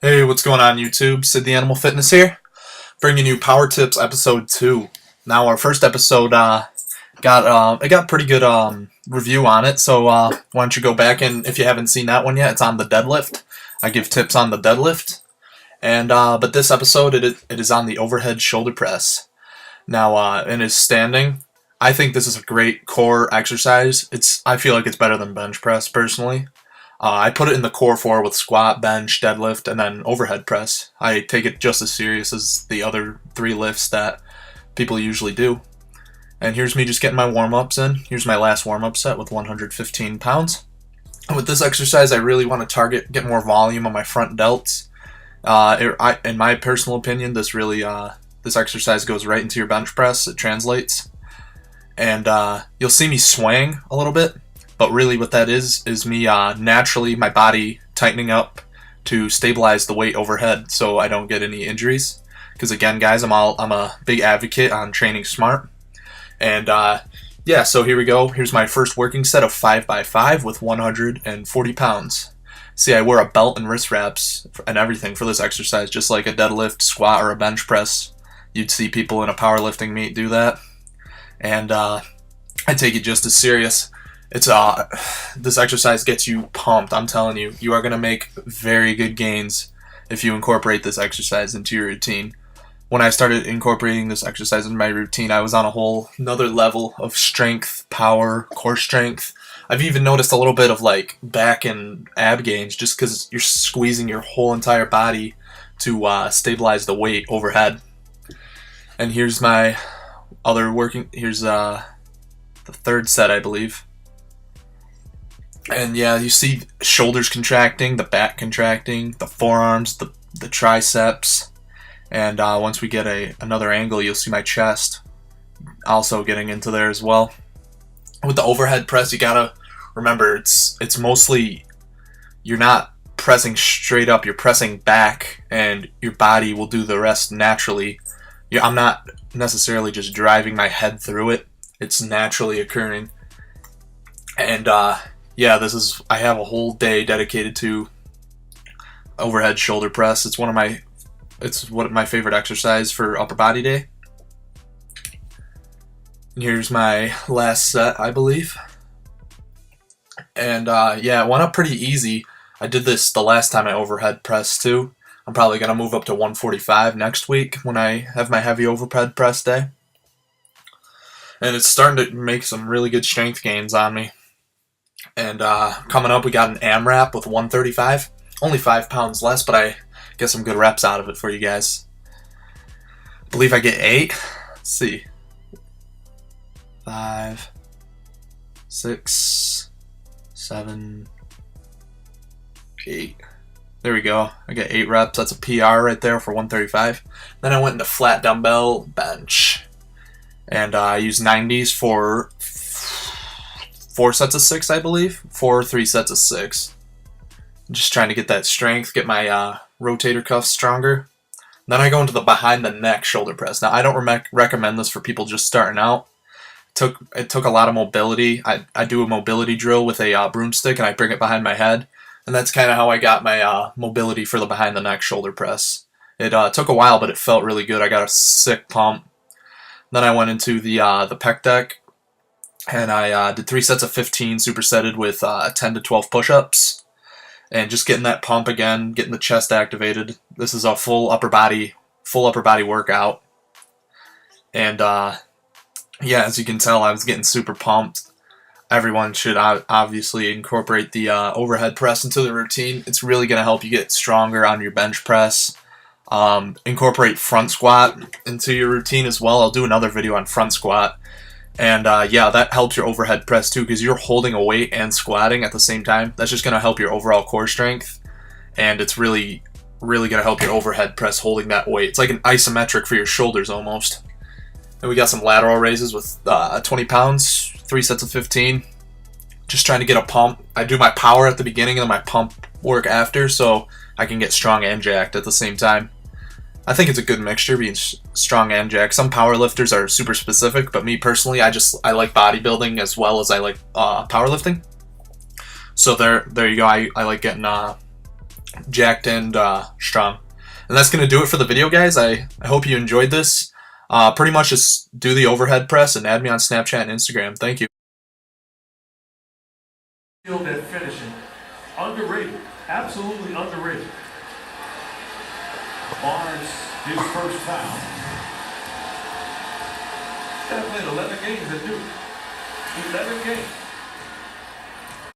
Hey, what's going on YouTube? Sid the Animal Fitness here, bringing you Power Tips episode 2. Now our first episode got pretty good review on it, so why don't you go back, and if you haven't seen that one yet, it's on the deadlift. I give tips on the deadlift, and but this episode it is on the overhead shoulder press. Now in his standing, I think this is a great core exercise. I feel like it's better than bench press personally. I put it in the core 4 with squat, bench, deadlift, and then overhead press. I take it just as serious as the other 3 lifts that people usually do. And here's me just getting my warm-ups in. Here's my last warm-up set with 115 pounds. And with this exercise, I really want to get more volume on my front delts. In my personal opinion, this exercise goes right into your bench press. It translates. And you'll see me swaying a little bit. But really what that is me naturally my body tightening up to stabilize the weight overhead so I don't get any injuries. Because again, guys, I'm a big advocate on training smart. And yeah, so here we go. Here's my first working set of 5x5 with 140 pounds. See, I wear a belt and wrist wraps and everything for this exercise, just like a deadlift, squat, or a bench press. You'd see people in a powerlifting meet do that. And I take it just as serious. This exercise gets you pumped. I'm telling you, you are going to make very good gains if you incorporate this exercise into your routine. When I started incorporating this exercise in my routine, I was on a whole another level of strength, power, core strength. I've even noticed a little bit of like back and ab gains just because you're squeezing your whole entire body to stabilize the weight overhead. And here's my here's the third set, I believe. And yeah, you see shoulders contracting, the back contracting, the forearms, the triceps, and once we get another angle, you'll see my chest also getting into there as well. With the overhead press, you gotta remember it's mostly, you're not pressing straight up, you're pressing back, and your body will do the rest naturally. I'm not necessarily just driving my head through it; it's naturally occurring, and yeah, I have a whole day dedicated to overhead shoulder press. It's one of my favorite exercise for upper body day. And here's my last set, I believe. And yeah, it went up pretty easy. I did this the last time I overhead pressed too. I'm probably going to move up to 145 next week when I have my heavy overhead press day. And it's starting to make some really good strength gains on me. And coming up, we got an AMRAP with 135. Only 5 pounds less, but I get some good reps out of it for you guys. I believe I get 8. Let's see. 5, 6, 7, 8. There we go. I get 8 reps. That's a PR right there for 135. Then I went into flat dumbbell bench. And I used 90s for 4 sets of 6, I believe. 4 or 3 sets of 6. Just trying to get that strength, get my rotator cuffs stronger. Then I go into the behind the neck shoulder press. Now I don't recommend this for people just starting out. It took a lot of mobility. I do a mobility drill with a broomstick and I bring it behind my head. And that's kind of how I got my mobility for the behind the neck shoulder press. It took a while, but it felt really good. I got a sick pump. Then I went into the pec deck. And I did 3 sets of 15 supersetted with 10 to 12 push-ups. And just getting that pump again, getting the chest activated. This is a full upper body workout. And yeah, as you can tell, I was getting super pumped. Everyone should obviously incorporate the overhead press into the routine. It's really going to help you get stronger on your bench press. Incorporate front squat into your routine as well. I'll do another video on front squat. And yeah, that helps your overhead press too, because you're holding a weight and squatting at the same time. That's just going to help your overall core strength. And it's really, really going to help your overhead press holding that weight. It's like an isometric for your shoulders almost. And we got some lateral raises with 20 pounds, 3 sets of 15. Just trying to get a pump. I do my power at the beginning and my pump work after, so I can get strong and jacked at the same time. I think it's a good mixture, being strong and jacked. Some powerlifters are super specific, but me personally, I like bodybuilding as well as I like powerlifting. So there you go. I like getting jacked and strong. And that's going to do it for the video, guys. I hope you enjoyed this. Pretty much just do the overhead press and add me on Snapchat and Instagram. Thank you. At finishing. Underrated. Absolutely underrated. Barnes, his first foul. That played 11 games at Duke. 11 games.